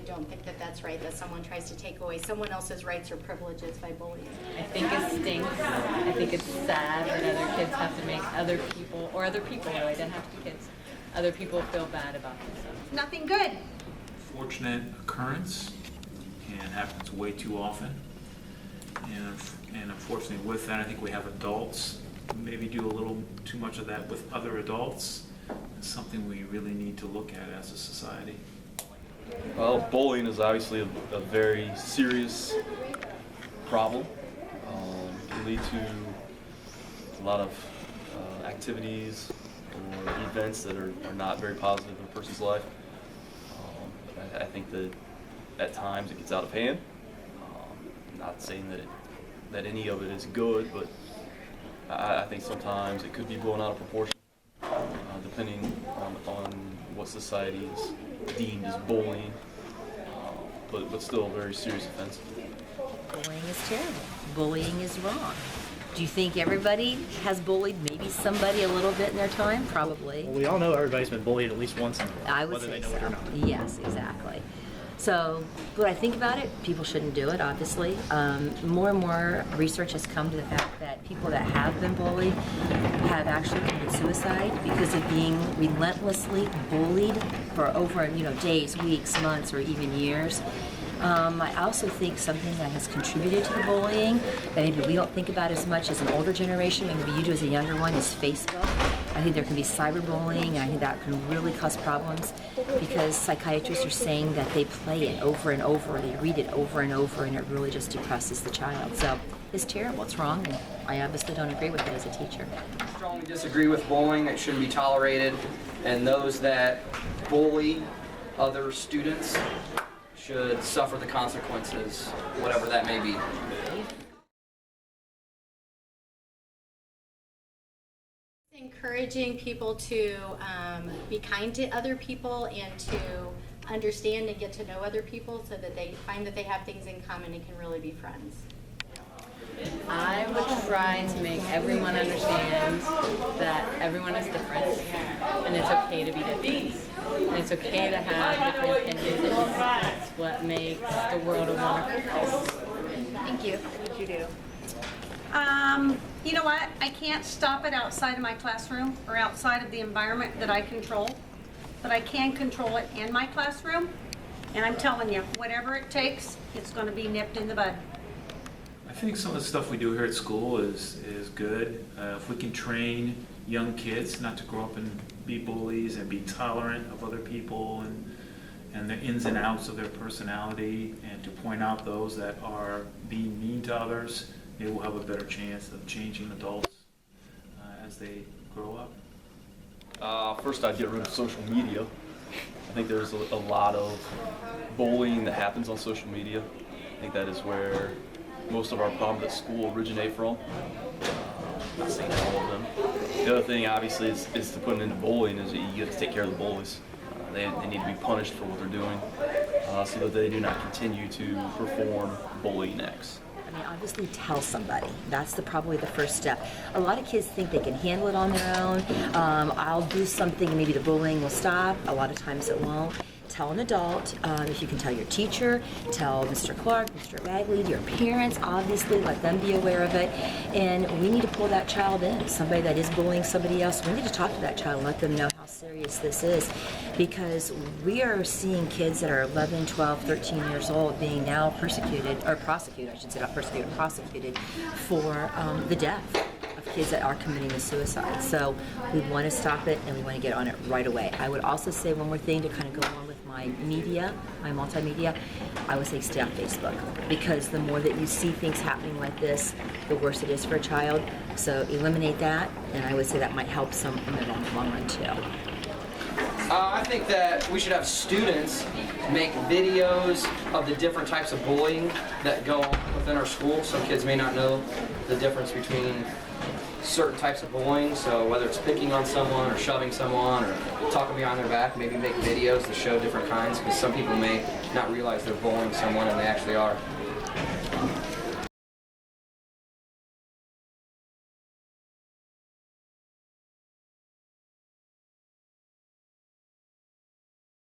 don't think that that's right, that someone tries to take away someone else's rights or privileges by bullying. I think it stinks. I think it's sad that other kids have to make other people, or other people really, it doesn't have to be kids, other people feel bad about themselves. Nothing good. Fortunate occurrence and happens way too often. And unfortunately with that, I think we have adults who maybe do a little too much of that with other adults. It's something we really need to look at as a society. Well, bullying is obviously a very serious problem. It can lead to a lot of activities or events that are not very positive in a person's life. I think that at times it gets out of hand. Not saying that any of it is good, but I think sometimes it could be blown out of proportion, depending on what society is deemed as bullying, but still a very serious offense. Bullying is terrible. Bullying is wrong. Do you think everybody has bullied maybe somebody a little bit in their time? Probably. Well, we all know everybody's been bullied at least once in a while, I would whether say they know so. it or not. Yes, exactly. So, when I think about it, people shouldn't do it, obviously. More and more research has come to the fact that people that have been bullied have actually committed suicide because of being relentlessly bullied for over, days, weeks, months, or even years. I also think something that has contributed to the bullying that maybe we don't think about as much as an older generation, maybe you do as a younger one, is Facebook. I think there can be cyberbullying, and I think that can really cause problems because psychiatrists are saying that they play it over and over, they read it over and over, and it really just depresses the child. So it's terrible, it's wrong, and I obviously don't agree with it as a teacher. I strongly disagree with bullying. It shouldn't be tolerated, and those that bully other students should suffer the consequences, whatever that may be. Encouraging people to be kind to other people and to understand and get to know other people so that they find that they have things in common and can really be friends. I would try to make everyone understand that everyone is different and it's okay to be different. And it's okay to have different opinions. It's what makes the world a wonderful place. Thank you. What you do? You know what? I can't stop it outside of my classroom or outside of the environment that I control, but I can control it in my classroom. And I'm telling you, whatever it takes, it's going to be nipped in the bud. I think some of the stuff we do here at school is good. If we can train young kids not to grow up and be bullies and be tolerant of other people and the ins and outs of their personality, and to point out those that are being mean to others, maybe we'll have a better chance of changing adults as they grow up. First, I'd get rid of social media. I think there's a lot of bullying that happens on social media. I think that is where most of our problems at school originate from. Not saying all of them. The other thing, obviously, is to put an end to bullying is that you have to take care of the bullies. They need to be punished for what they're doing so that they do not continue to perform bullying acts. I mean, obviously tell somebody. That's probably the first step. A lot of kids think they can handle it on their own. I'll do something and maybe the bullying will stop. A lot of times it won't. Tell an adult. If you can tell your teacher, tell Mr. Clark, Mr. Bagley, your parents, obviously, let them be aware of it. And we need to pull that child in. Somebody that is bullying somebody else, we need to talk to that child and let them know how serious this is. Because we are seeing kids that are 11, 12, 13 years old being now prosecuted for the death of kids that are committing the suicide. So we want to stop it and we want to get on it right away. I would also say one more thing to kind of go on with my media, my multimedia. I would say stay off Facebook, because the more that you see things happening like this, the worse it is for a child. So eliminate that, and I would say that might help some in the long run too. I think that we should have students make videos of the different types of bullying that go on within our school. Some kids may not know the difference between certain types of bullying, so whether it's picking on someone or shoving someone or talking behind their back, maybe make videos to show different kinds, because some people may not realize they're bullying someone and they actually are.